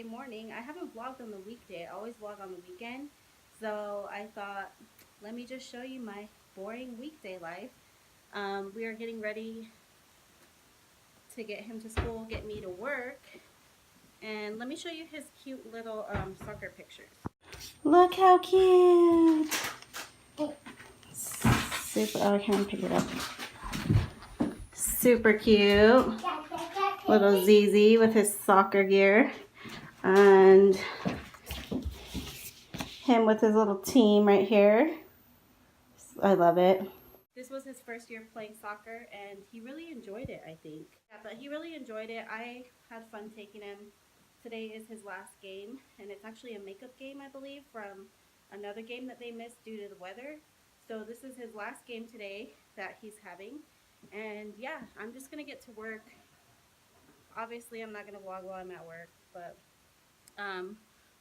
weekday morning. I haven't vlogged on the weekday. I always vlog on the weekend. So I thought, let me just show you my boring weekday life. We are getting ready to get him to school, get me to work. And let me show you his cute little soccer pictures. Look how cute. Super, oh, I can't pick it up. Super cute. Little ZZ with his soccer gear. And him with his little team right here. I love it. This was his first year playing soccer and he really enjoyed it, I think. Yeah, but he really enjoyed it. I had fun taking him. Today is his last game and it's actually a makeup game, I believe, from another game that they missed due to the weather. So this is his last game today that he's having. And yeah, I'm just gonna get to work. Obviously I'm not gonna vlog while I'm at work, but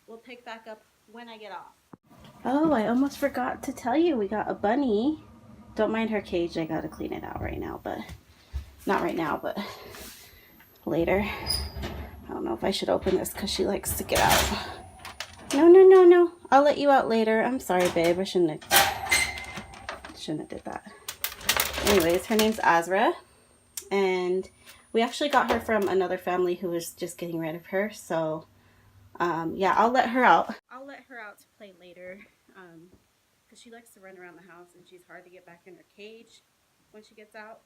we'll pick back up when I get off. Oh, I almost forgot to tell you, we got a bunny. Don't mind her cage, I gotta clean it out right now, but not right now, but later. I don't know if I should open this because she likes to get out. No, no, no, no. I'll let you out later. I'm sorry, babe. I shouldn't have did that. Anyways, her name's Azra, and we actually got her from another family who was just getting rid of her, so yeah, I'll let her out. I'll let her out to play later because she likes to run around the house and she's hard to get back in her cage when she gets out.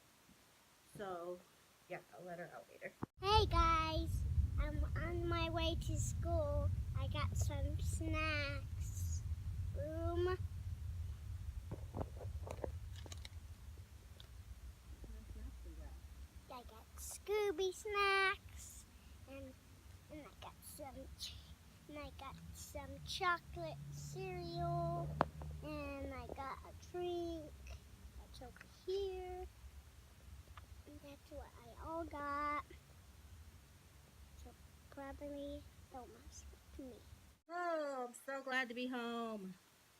So yeah, I'll let her out later. Hey guys, I'm on my way to school. I got some snacks. Boom. I got Scooby snacks, and I got some chocolate cereal, and I got a drink that's over here. And that's what I all got. So probably don't mess with me. Oh, I'm so glad to be home.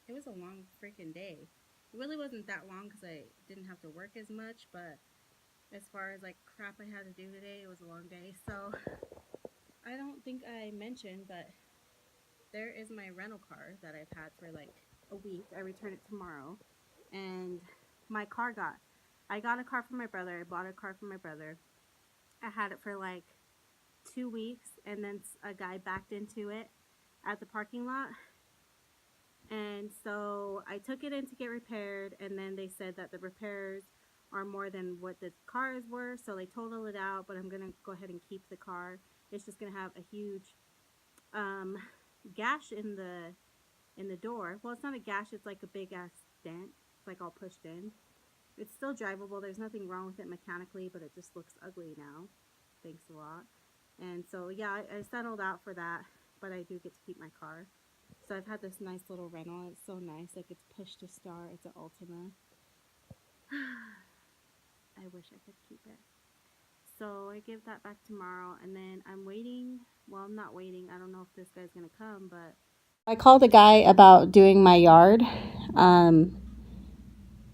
It was a long freaking day. It really wasn't that long because I didn't have to work as much, but as far as like crap I had to do today, it was a long day. So I don't think I mentioned, but there is my rental car that I've had for like a week. I return it tomorrow. And I got a car from my brother. I bought a car from my brother. I had it for like 2 weeks and then a guy backed into it at the parking lot. And so I took it in to get repaired, and then they said that the repairs are more than what the cars were, so they totaled it out, but I'm going to go ahead and keep the car. It's just going to have a huge gash in the door. Well, it's not a gash, it's like a big ass dent. It's like all pushed in. It's still drivable. There's nothing wrong with it mechanically, but it just looks ugly now. Thanks a lot. And so yeah, I settled out for that, but I do get to keep my car. So I've had this nice little rental. It's so nice. Like it's push to start. It's an Ultima. I wish I could keep it. So I give that back tomorrow, and then I'm waiting. Well, I'm not waiting. I don't know if this guy's gonna come, but I called a guy about doing my yard,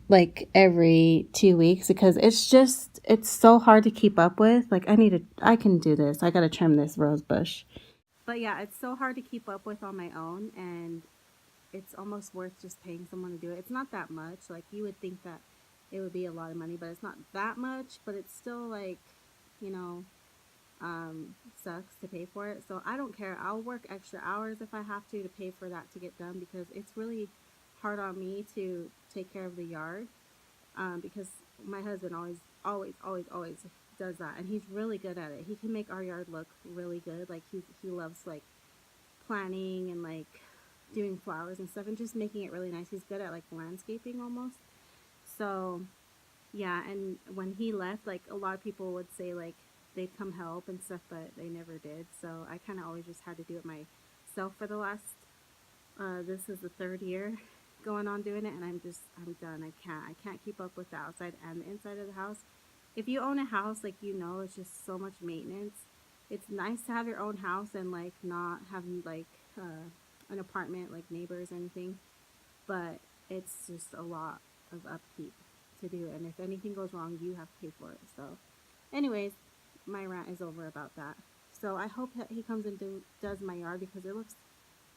like every 2 weeks because it's so hard to keep up with. Like I can do this. I gotta trim this rose bush. But yeah, it's so hard to keep up with on my own, and it's almost worth just paying someone to do it. It's not that much. Like you would think that it would be a lot of money, but it's not that much, but it's still like, you know, sucks to pay for it. So I don't care. I'll work extra hours if I have to pay for that to get done because it's really hard on me to take care of the yard because my husband always does that, and he's really good at it. He can make our yard look really good. Like he loves like planning and like doing flowers and stuff and just making it really nice. He's good at like landscaping almost. So yeah, and when he left, like a lot of people would say like they'd come help and stuff, but they never did. So I kind of always just had to do it myself for the last this is the third year going on doing it, and I'm done. I can't keep up with the outside and the inside of the house. If you own a house, like, you know, it's just so much maintenance. It's nice to have your own house and like not having like an apartment, like neighbors or anything, but it's just a lot of upkeep to do, and if anything goes wrong, you have to pay for it. So anyways, my rant is over about that. So I hope that he comes and does my yard because it looks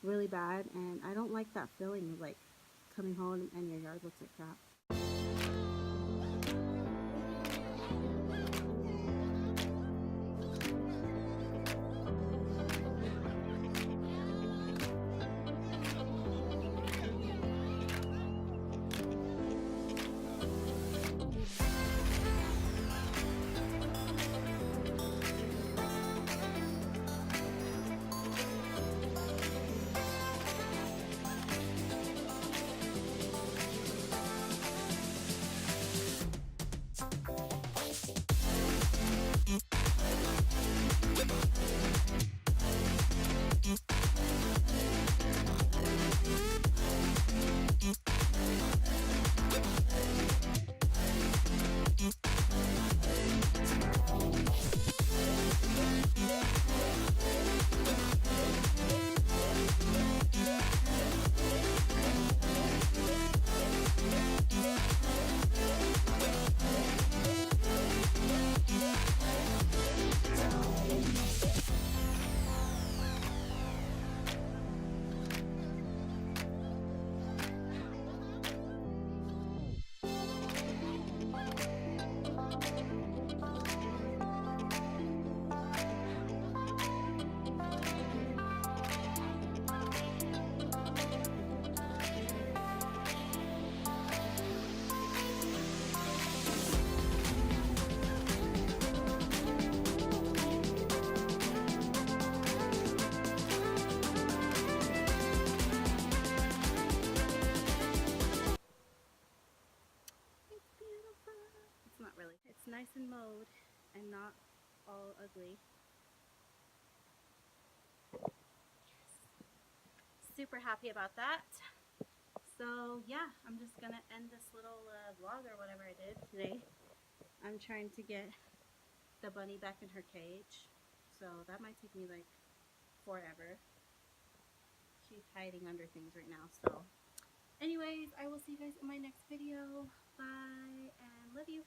really bad, and I don't like that feeling of like coming home and your yard looks like crap. It's beautiful. It's not really. It's nice and mowed and not all ugly. Super happy about that. So yeah, I'm just gonna end this little vlog or whatever I did today. I'm trying to get the bunny back in her cage, so that might take me like forever. She's hiding under things right now. So anyways, I will see you guys in my next video. Bye and love you.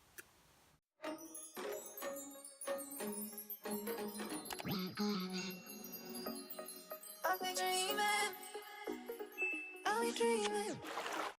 I'll be dreaming.